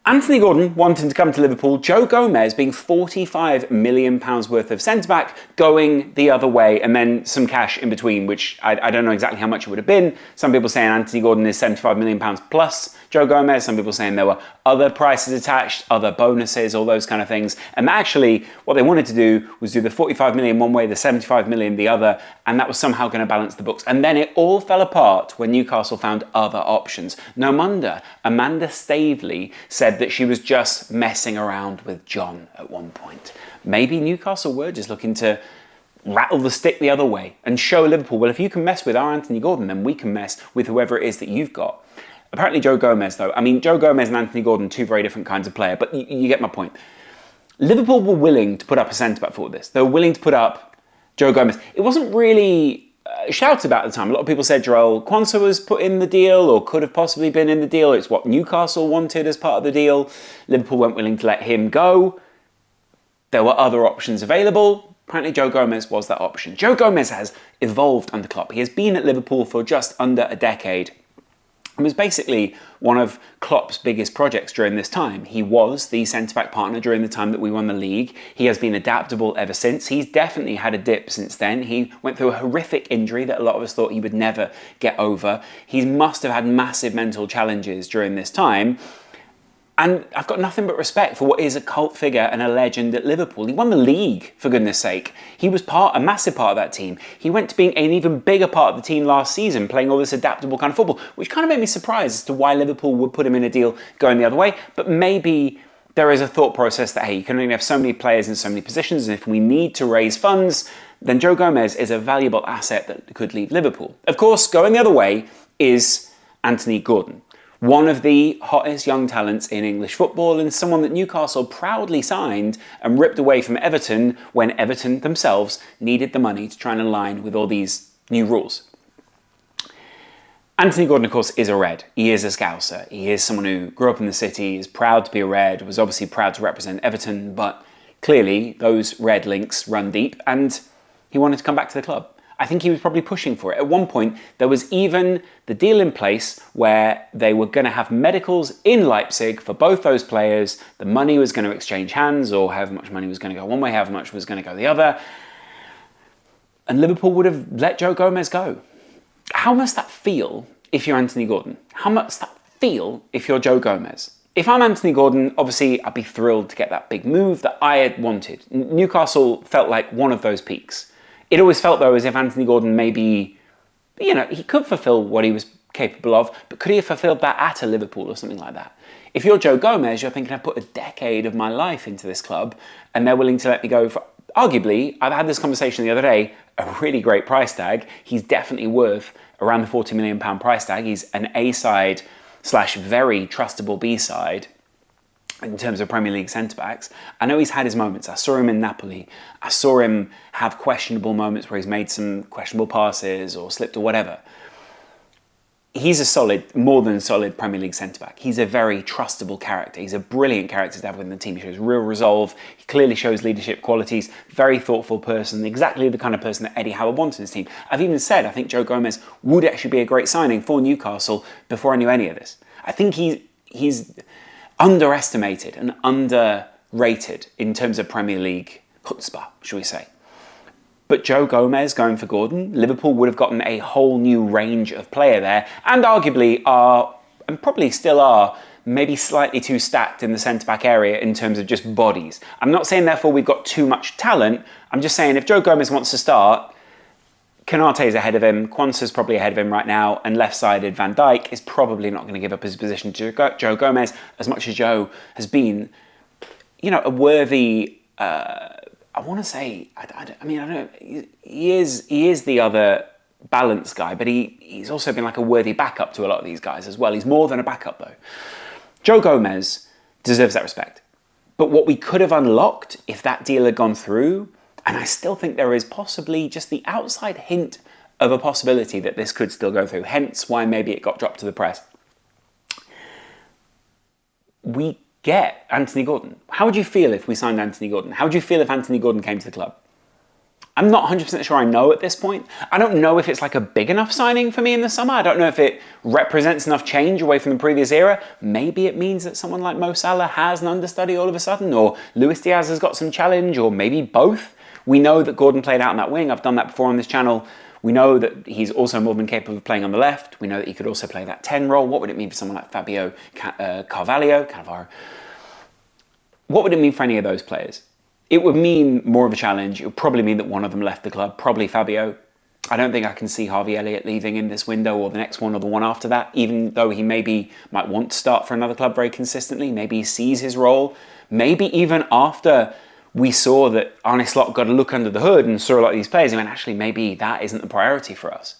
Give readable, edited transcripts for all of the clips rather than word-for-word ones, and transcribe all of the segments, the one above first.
Anthony Gordon wanting to come to Liverpool, Joe Gomez being £45 million worth of centre-back, going the other way, and then some cash in between, which I don't know exactly how much it would have been. Some people saying Anthony Gordon is £75 million plus Joe Gomez. Some people saying there were other prices attached, other bonuses, all those kind of things. And actually, what they wanted to do was do the 45 million one way, the 75 million the other, and that was somehow going to balance the books. And then it all fell apart when Newcastle found other options. No wonder Amanda Staveley said that she was just messing around with John at one point. Maybe Newcastle were just looking to rattle the stick the other way and show Liverpool, well, if you can mess with our Anthony Gordon, then we can mess with whoever it is that you've got. Apparently Joe Gomez, though. I mean, Joe Gomez and Anthony Gordon, two very different kinds of player, but you get my point. Liverpool were willing to put up a centre-back for this. They were willing to put up Joe Gomez. It wasn't really shouted about at the time. A lot of people said Jarell Quansah was put in the deal or could have possibly been in the deal. It's what Newcastle wanted as part of the deal. Liverpool weren't willing to let him go. There were other options available. Apparently Joe Gomez was that option. Joe Gomez has evolved under Klopp. He has been at Liverpool for just under a decade. It was basically one of Klopp's biggest projects during this time. He was the centre-back partner during the time that we won the league. He has been adaptable ever since. He's definitely had a dip since then. He went through a horrific injury that a lot of us thought he would never get over. He must have had massive mental challenges during this time. And I've got nothing but respect for what is a cult figure and a legend at Liverpool. He won the league, for goodness sake. He was a massive part of that team. He went to being an even bigger part of the team last season, playing all this adaptable kind of football, which kind of made me surprised as to why Liverpool would put him in a deal going the other way. But maybe there is a thought process that, hey, you can only have so many players in so many positions, and if we need to raise funds, then Joe Gomez is a valuable asset that could leave Liverpool. Of course, going the other way is Anthony Gordon. One of the hottest young talents in English football and someone that Newcastle proudly signed and ripped away from Everton when Everton themselves needed the money to try and align with all these new rules. Anthony Gordon, of course, is a Red. He is a Scouser. He is someone who grew up in the city, is proud to be a Red, was obviously proud to represent Everton, but clearly those Red links run deep and he wanted to come back to the club. I think he was probably pushing for it. At one point, there was even the deal in place where they were going to have medicals in Leipzig for both those players. The money was going to exchange hands, or however much money was going to go one way, however much was going to go the other. And Liverpool would have let Joe Gomez go. How must that feel if you're Anthony Gordon? How must that feel if you're Joe Gomez? If I'm Anthony Gordon, obviously I'd be thrilled to get that big move that I had wanted. Newcastle felt like one of those peaks. It always felt, though, as if Anthony Gordon maybe, he could fulfill what he was capable of, but could he have fulfilled that at a Liverpool or something like that? If you're Joe Gomez, you're thinking, I've put a decade of my life into this club, and they're willing to let me go for, arguably, I've had this conversation the other day, a really great price tag. He's definitely worth around the £40 million price tag. He's an A-side / very trustable B-side in terms of Premier League centre-backs. I know he's had his moments. I saw him in Napoli. I saw him have questionable moments where he's made some questionable passes or slipped or whatever. He's a solid, more than solid Premier League centre-back. He's a very trustable character. He's a brilliant character to have within the team. He shows real resolve. He clearly shows leadership qualities. Very thoughtful person. Exactly the kind of person that Eddie Howe wants in his team. I've even said I think Joe Gomez would actually be a great signing for Newcastle before I knew any of this. I think he's underestimated and underrated in terms of Premier League chutzpah, shall we say. But Joe Gomez going for Gordon, Liverpool would have gotten a whole new range of player there, and arguably are, and probably still are, maybe slightly too stacked in the centre-back area in terms of just bodies. I'm not saying therefore we've got too much talent, I'm just saying if Joe Gomez wants to start, Konaté's ahead of him, Quansah's probably ahead of him right now, and left-sided Van Dijk is probably not going to give up his position to Joe Gomez, as much as Joe has been, a worthy, I want to say, I don't know, he is the other balance guy, but he's also been like a worthy backup to a lot of these guys as well. He's more than a backup though. Joe Gomez deserves that respect. But what we could have unlocked if that deal had gone through, and I still think there is possibly just the outside hint of a possibility that this could still go through, hence why maybe it got dropped to the press. We get Anthony Gordon. How would you feel if we signed Anthony Gordon? How would you feel if Anthony Gordon came to the club? I'm not 100% sure I know at this point. I don't know if it's like a big enough signing for me in the summer. I don't know if it represents enough change away from the previous era. Maybe it means that someone like Mo Salah has an understudy all of a sudden, or Luis Diaz has got some challenge, or maybe both. We know that Gordon played out in that wing. I've done that before on this channel. We know that he's also more than capable of playing on the left. We know that he could also play that 10 role. What would it mean for someone like Fabio Carvalho? What would it mean for any of those players? It would mean more of a challenge. It would probably mean that one of them left the club, probably Fabio. I don't think I can see Harvey Elliott leaving in this window or the next one or the one after that, even though he might want to start for another club very consistently. Maybe he sees his role. Maybe even after we saw that Arne Slot got a look under the hood and saw a lot of these players, he went, actually, maybe that isn't the priority for us.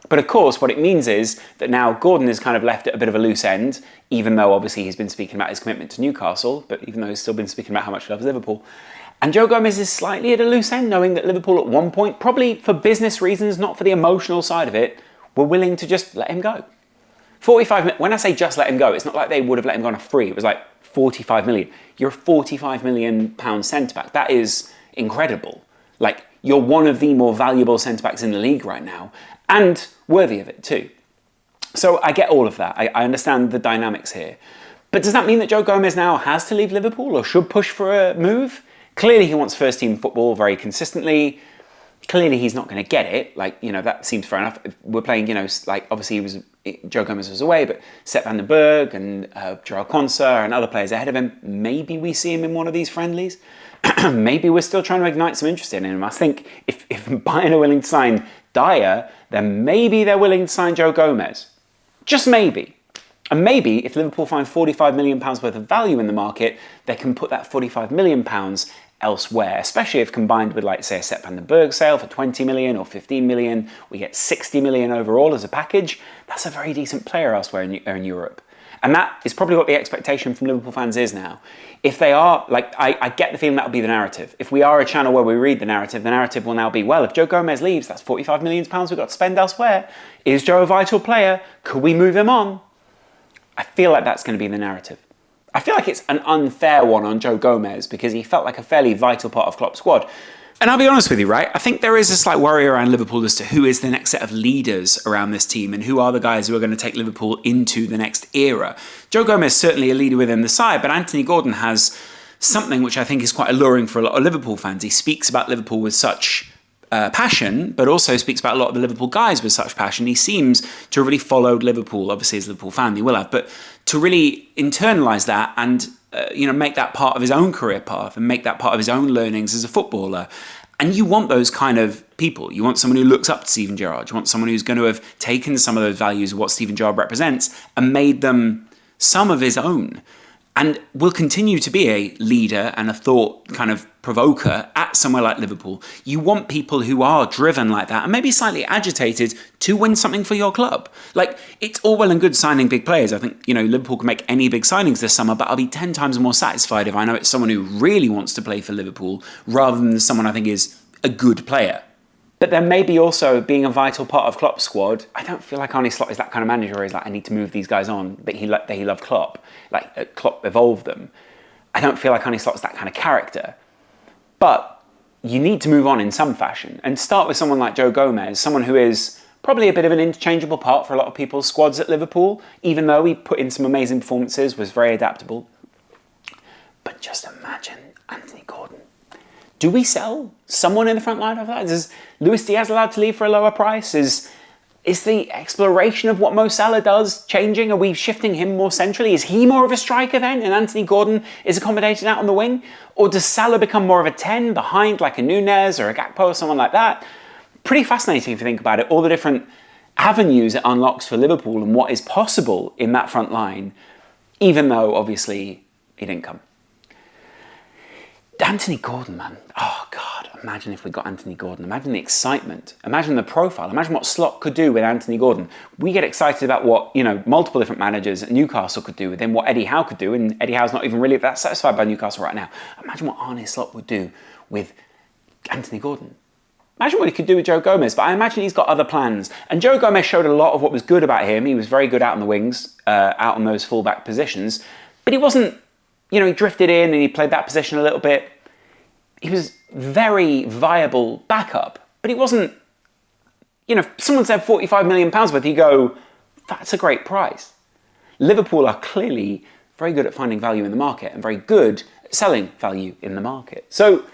But of course, what it means is that now Gordon is kind of left at a bit of a loose end, even though obviously he's been speaking about his commitment to Newcastle, but even though he's still been speaking about how much he loves Liverpool. And Joe Gomez is slightly at a loose end, knowing that Liverpool at one point, probably for business reasons, not for the emotional side of it, were willing to just let him go. 45 million, when I say just let him go, it's not like they would have let him go on a free. It was like 45 million. You're a 45 million pound centre-back. That is incredible. Like, you're one of the more valuable centre-backs in the league right now, and worthy of it too. So I get all of that. I understand the dynamics here. But does that mean that Joe Gomez now has to leave Liverpool or should push for a move? Clearly he wants first team football very consistently. Clearly he's not going to get it. Like, you know, that seems fair enough. If we're playing, you know, like obviously Joe Gomez was away, but Sepp van den Berg and 𝐀𝐧𝐭𝐡𝐨𝐧𝐲 and other players ahead of him. Maybe we see him in one of these friendlies. Maybe we're still trying to ignite some interest in him. I think if Bayern are willing to sign Dyer, then maybe they're willing to sign Joe Gomez. Just maybe. And maybe if Liverpool find £45 million worth of value in the market, they can put that £45 million elsewhere, especially if combined with, like, say, a Sepp van den Berg sale for 20 million or 15 million, we get 60 million overall as a package. That's a very decent player elsewhere in Europe. And that is probably what the expectation from Liverpool fans is now. If they are, like, I get the feeling that will be the narrative. If we are a channel where we read the narrative will now be, well, if Joe Gomez leaves, that's £45 million we've got to spend elsewhere. Is Joe a vital player? Could we move him on? I feel like that's going to be the narrative. I feel like it's an unfair one on Joe Gomez because he felt like a fairly vital part of Klopp's squad. And I'll be honest with you, right? I think there is a slight worry around Liverpool as to who is the next set of leaders around this team and who are the guys who are going to take Liverpool into the next era. Joe Gomez is certainly a leader within the side, but Anthony Gordon has something which I think is quite alluring for a lot of Liverpool fans. He speaks about Liverpool with such passion, but also speaks about a lot of the Liverpool guys with such passion. He seems to have really followed Liverpool, obviously as a Liverpool fan he will have, but to really internalise that and make that part of his own career path and make that part of his own learnings as a footballer. And you want those kind of people. You want someone who looks up to Steven Gerrard. You want someone who's going to have taken some of those values of what Steven Gerrard represents and made them some of his own. And will continue to be a leader and a thought kind of provoker at somewhere like Liverpool. You want people who are driven like that and maybe slightly agitated to win something for your club. Like, it's all well and good signing big players. I think, Liverpool can make any big signings this summer, but I'll be 10 times more satisfied if I know it's someone who really wants to play for Liverpool rather than someone I think is a good player. But then maybe also being a vital part of Klopp's squad, I don't feel like Arne Slot is that kind of manager where he's like, I need to move these guys on, that he loved Klopp. Like, Klopp evolved them. I don't feel like Arne Slot's that kind of character. But you need to move on in some fashion and start with someone like Joe Gomez, someone who is probably a bit of an interchangeable part for a lot of people's squads at Liverpool, even though he put in some amazing performances, was very adaptable. But just imagine Anthony Gordon. Do we sell someone in the front line of that? Is Luis Diaz allowed to leave for a lower price? Is the exploration of what Mo Salah does changing? Are we shifting him more centrally? Is he more of a striker then and Anthony Gordon is accommodated out on the wing? Or does Salah become more of a 10 behind like a Nunez or a Gakpo or someone like that? Pretty fascinating if you think about it, all the different avenues it unlocks for Liverpool and what is possible in that front line, even though obviously he didn't come. Anthony Gordon, man. Oh, God. Imagine if we got Anthony Gordon. Imagine the excitement. Imagine the profile. Imagine what Slot could do with Anthony Gordon. We get excited about what, multiple different managers at Newcastle could do with him, what Eddie Howe could do, and Eddie Howe's not even really that satisfied by Newcastle right now. Imagine what Arne Slot would do with Anthony Gordon. Imagine what he could do with Joe Gomez, but I imagine he's got other plans. And Joe Gomez showed a lot of what was good about him. He was very good out on the wings, out on those fullback positions, but he wasn't, he drifted in and he played that position a little bit. he was very viable backup, but he wasn't, you know, if someone said £45 million worth, you go, that's a great price. Liverpool are clearly very good at finding value in the market and very good at selling value in the market. So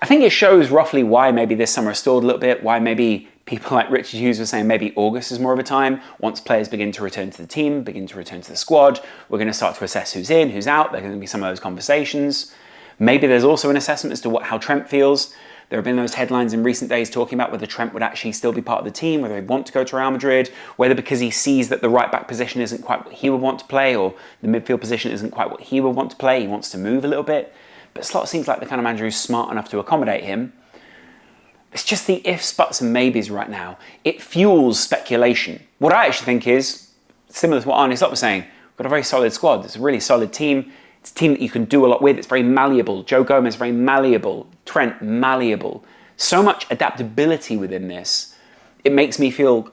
I think it shows roughly why maybe this summer has stalled a little bit, why maybe people like Richard Hughes were saying maybe August is more of a time. Once players begin to return to the team, begin to return to the squad, we're going to start to assess who's in, who's out. There are going to be some of those conversations. Maybe there's also an assessment as to how Trent feels. There have been those headlines in recent days talking about whether Trent would actually still be part of the team, whether he'd want to go to Real Madrid, whether because he sees that the right-back position isn't quite what he would want to play, or the midfield position isn't quite what he would want to play, he wants to move a little bit. But Slot seems like the kind of manager who's smart enough to accommodate him. It's just the ifs, buts and maybes right now. It fuels speculation. What I actually think is, similar to what Arne Slot was saying, we've got a very solid squad. It's a really solid team. It's a team that you can do a lot with. It's very malleable. Joe Gomez, very malleable. Trent, malleable. So much adaptability within this. It makes me feel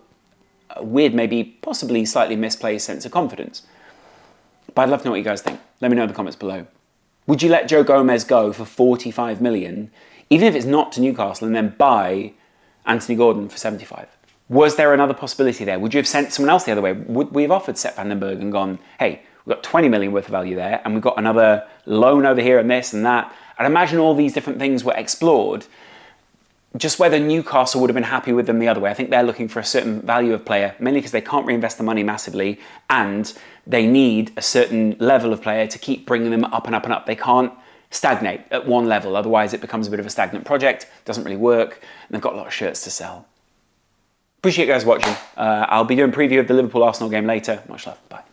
a weird, maybe possibly slightly misplaced sense of confidence. But I'd love to know what you guys think. Let me know in the comments below. Would you let Joe Gomez go for 45 million, even if it's not to Newcastle, and then buy Anthony Gordon for 75? Was there another possibility there? Would you have sent someone else the other way? Would we have offered Sepp van den Berg and gone, hey, we've got 20 million worth of value there, and we've got another loan over here and this and that? I'd imagine all these different things were explored. Just whether Newcastle would have been happy with them the other way. I think they're looking for a certain value of player, mainly because they can't reinvest the money massively, and they need a certain level of player to keep bringing them up and up and up. They can't stagnate at one level, otherwise it becomes a bit of a stagnant project, doesn't really work, and they've got a lot of shirts to sell. Appreciate you guys watching. I'll be doing a preview of the Liverpool-Arsenal game later. Much love, bye.